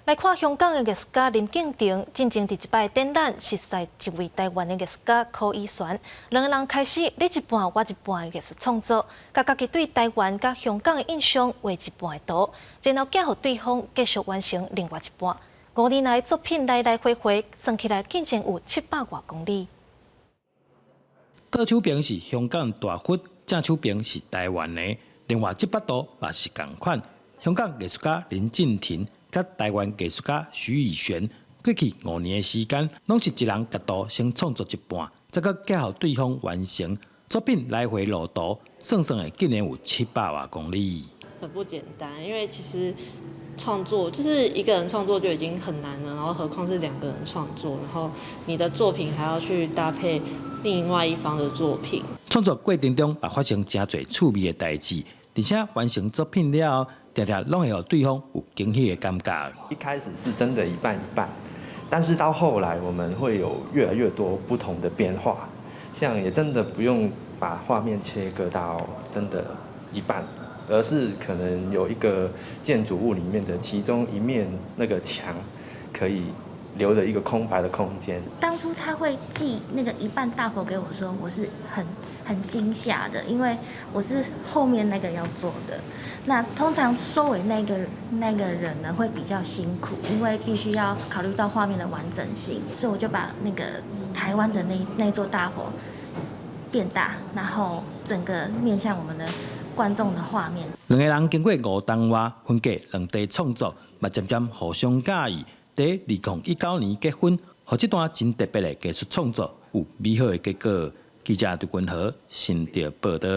来看香港的艺术家林敬庭，进前第一摆展览是赛一位台湾的艺术家柯以璇，两个人开始你一半我一半的艺术创作，把家己对台湾甲香港的印象画一半的图，然后寄予对方继续完成另外一半。5年来作品来来回回，算起来竟然有700多公里。倒手边是香港大佛，正手边是台湾的，另外700度也是同款。香港艺术家林敬庭甲台湾艺术家徐以璇，过去5年的时间，拢是一人角度先创作一半，再搁寄予对方完成作品，来回路途，算算的竟然有700多公里。很不简单，因为其实创作就是一个人创作就已经很难了，然后何况是2个人创作，然后你的作品还要去搭配另外一方的作品。创作过程中也发生真侪趣味的代志，而且完成作品了后，常常拢会让对方有惊喜的感觉。一开始是真的一半一半，但是到后来我们会有越来越多不同的变化，像也真的不用把画面切割到真的一半。而是可能有一个建筑物里面的其中一面那个墙，可以留了一个空白的空间。当初他会寄那个一半大佛给我说，我是很惊吓的，因为我是后面那个要做的。那通常收尾那个人呢会比较辛苦，因为必须要考虑到画面的完整性，所以我就把那个台湾的那座大佛变大，然后整个面向我们的观众的画面。两个人经过5冬外，分隔2地创作，嘛渐渐互相介意。在2019年结婚，互这段真特别的艺术创作有美好的结果。记者杜君和新潮报道。